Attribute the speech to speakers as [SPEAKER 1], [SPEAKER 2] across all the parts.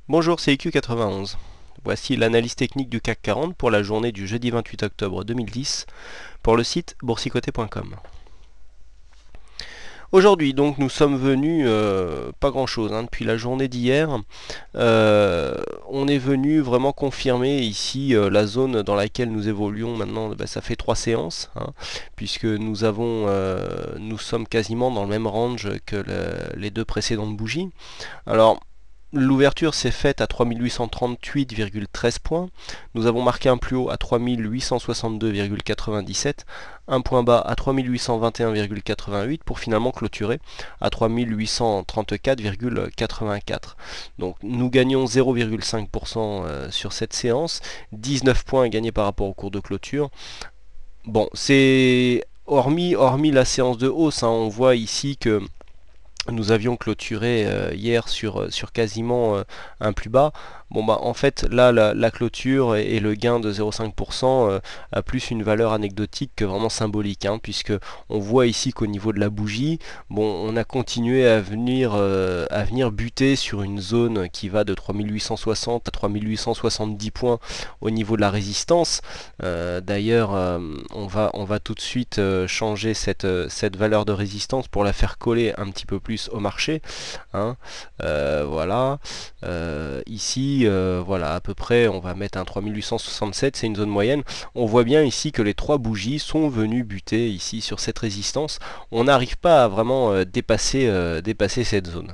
[SPEAKER 1] Bonjour, c'est IQ91. Voici l'analyse technique du CAC 40 pour la journée du jeudi 28 octobre 2010 pour le site boursicoté.com. Aujourd'hui, donc, nous sommes venus, pas grand chose, depuis la journée d'hier. On est venu vraiment confirmer ici la zone dans laquelle nous évoluons maintenant. Ça fait 3 séances, puisque nous sommes quasiment dans le même range que les deux précédentes bougies. Alors, l'ouverture s'est faite à 3838,13 points. Nous avons marqué un plus haut à 3862,97, un point bas à 3821,88 pour finalement clôturer à 3834,84. Donc nous gagnons 0,5% sur cette séance, 19 points gagnés par rapport au cours de clôture. Bon, c'est hormis la séance de hausse, on voit ici que nous avions clôturé hier sur quasiment un plus bas. Bon en fait là la clôture et le gain de 0,5% a plus une valeur anecdotique que vraiment symbolique, puisque on voit ici qu'au niveau de la bougie, on a continué à venir buter sur une zone qui va de 3860 à 3870 points au niveau de la résistance. D'ailleurs on va tout de suite changer cette valeur de résistance pour la faire coller un petit peu plus au marché, voilà. Ici voilà, à peu près on va mettre un 3867, c'est une zone moyenne. On voit bien ici que les trois bougies sont venues buter ici sur cette résistance. On n'arrive pas à vraiment dépasser cette zone.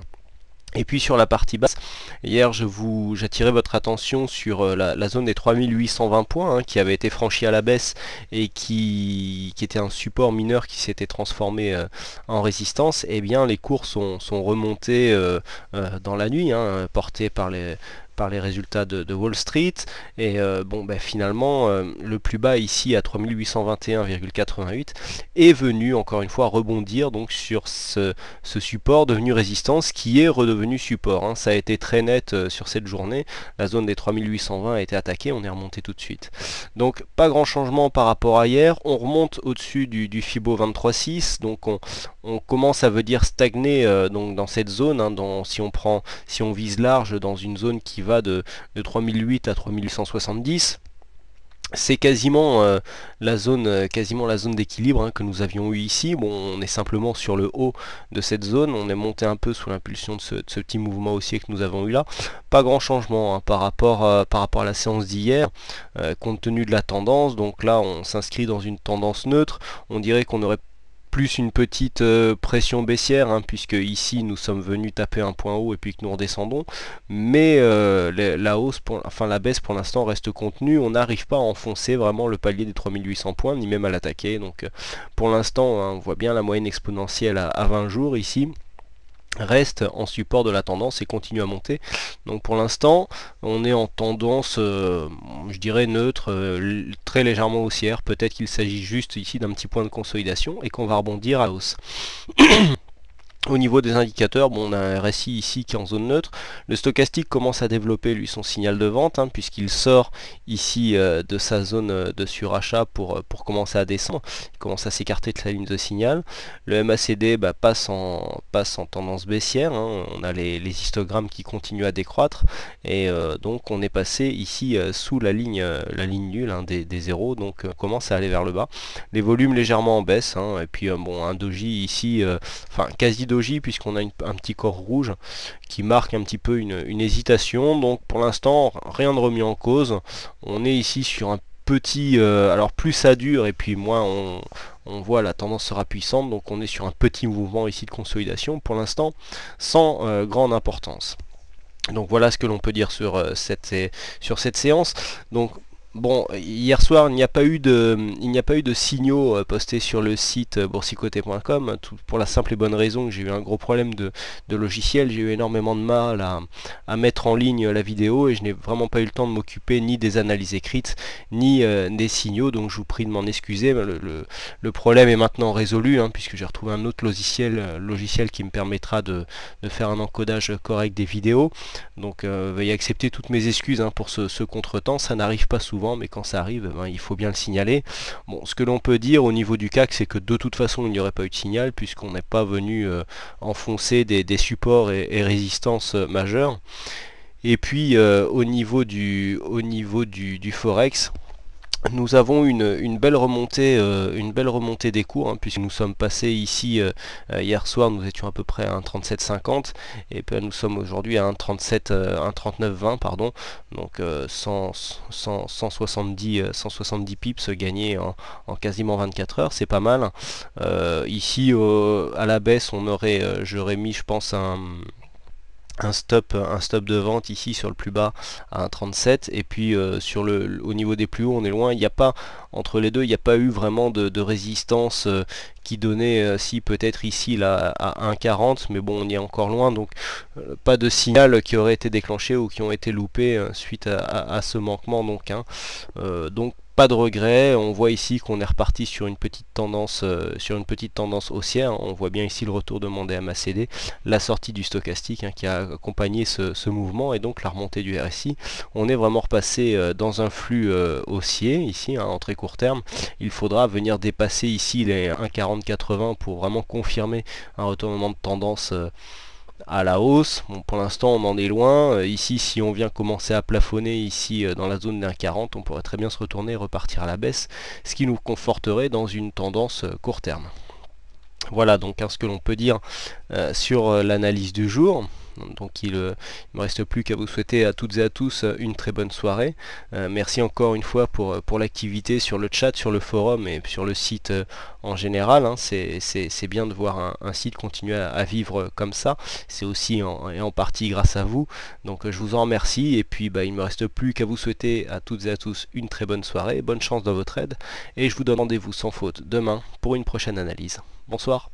[SPEAKER 1] Et puis sur la partie basse, hier j'attirais votre attention sur la zone des 3820 points, qui avait été franchie à la baisse et qui était un support mineur qui s'était transformé en résistance. Et bien les cours sont remontés dans la nuit, portés par les résultats de Wall Street, et finalement le plus bas ici à 3821,88 est venu encore une fois rebondir donc sur ce support devenu résistance qui est redevenu support, ça a été très net sur cette journée. La zone des 3820 a été attaquée, on est remonté tout de suite, donc pas grand changement par rapport à hier. On remonte au-dessus du Fibo 23.6, donc on commence à dire stagner donc dans cette zone, si on vise large dans une zone qui va de 3008 à 3870. C'est quasiment la zone d'équilibre que nous avions eu ici. On est simplement sur le haut de cette zone, on est monté un peu sous l'impulsion de ce petit mouvement haussier que nous avons eu là. Pas grand changement par rapport à la séance d'hier, compte tenu de la tendance. Donc là on s'inscrit dans une tendance neutre. On dirait qu'on aurait plus une petite pression baissière, puisque ici nous sommes venus taper un point haut et puis que nous redescendons, mais la baisse pour l'instant reste contenue. On n'arrive pas à enfoncer vraiment le palier des 3800 points, ni même à l'attaquer. Donc pour l'instant on voit bien la moyenne exponentielle à 20 jours ici reste en support de la tendance et continue à monter. Donc pour l'instant on est en tendance je dirais neutre, très légèrement haussière. Peut-être qu'il s'agit juste ici d'un petit point de consolidation et qu'on va rebondir à la hausse. Au niveau des indicateurs, on a un RSI ici qui est en zone neutre. Le stochastique commence à développer lui son signal de vente, puisqu'il sort ici de sa zone de surachat pour commencer à descendre. Il commence à s'écarter de sa ligne de signal. Le MACD passe en tendance baissière, on a les histogrammes qui continuent à décroître, et donc on est passé ici sous la ligne nulle des zéros, donc on commence à aller vers le bas. Les volumes légèrement en baisse, et puis un doji ici, quasi doji, puisqu'on a un petit corps rouge qui marque un petit peu une hésitation. Donc pour l'instant rien de remis en cause. On est ici sur un petit, alors plus ça dure et puis moins on voit la tendance sera puissante, donc on est sur un petit mouvement ici de consolidation pour l'instant sans grande importance. Donc voilà ce que l'on peut dire sur cette séance. Donc hier soir, il n'y a pas eu de signaux postés sur le site boursicoté.com, pour la simple et bonne raison que j'ai eu un gros problème de logiciel. J'ai eu énormément de mal à mettre en ligne la vidéo et je n'ai vraiment pas eu le temps de m'occuper ni des analyses écrites ni des signaux, donc je vous prie de m'en excuser. Le problème est maintenant résolu, puisque j'ai retrouvé un autre logiciel qui me permettra de faire un encodage correct des vidéos. Donc veuillez accepter toutes mes excuses pour ce contretemps. Ça n'arrive pas souvent, mais quand ça arrive, il faut bien le signaler. Ce que l'on peut dire au niveau du CAC, c'est que de toute façon il n'y aurait pas eu de signal, puisqu'on n'est pas venu enfoncer des supports et résistances majeures. Et puis au niveau du Forex, nous avons une belle remontée des cours, hein, puisque nous sommes passés ici hier soir, nous étions à peu près à 1,3750 et puis nous sommes aujourd'hui à 1,3920 pardon, donc 170 pips gagnés en quasiment 24 heures, c'est pas mal. Ici à la baisse, j'aurais mis je pense un stop de vente ici sur le plus bas à 1,37 et puis au niveau des plus hauts on est loin, il n'y a pas entre les deux, il n'y a pas eu vraiment de résistance qui donnait si peut-être ici là à 1,40, mais bon on y est encore loin, donc pas de signal qui aurait été déclenché ou qui ont été loupés suite à ce manquement, donc pas de regret. On voit ici qu'on est reparti sur une petite tendance haussière. On voit bien ici le retour demandé à MACD, la sortie du stochastique, hein, qui a accompagné ce mouvement, et donc la remontée du RSI. On est vraiment repassé dans un flux haussier ici, hein, en très court terme. Il faudra venir dépasser ici les 1,4080 pour vraiment confirmer un retournement de tendance à la hausse. Bon, pour l'instant on en est loin. Ici, si on vient commencer à plafonner ici dans la zone d'un 40, on pourrait très bien se retourner et repartir à la baisse, ce qui nous conforterait dans une tendance court terme. Voilà donc ce que l'on peut dire sur l'analyse du jour. Donc il ne me reste plus qu'à vous souhaiter à toutes et à tous une très bonne soirée. Merci encore une fois pour l'activité sur le chat, sur le forum et sur le site en général. Hein. C'est bien de voir un site continuer à vivre comme ça. C'est aussi en partie grâce à vous. Donc je vous en remercie. Et puis il ne me reste plus qu'à vous souhaiter à toutes et à tous une très bonne soirée. Bonne chance dans votre aide. Et je vous donne rendez-vous sans faute demain pour une prochaine analyse. Bonsoir.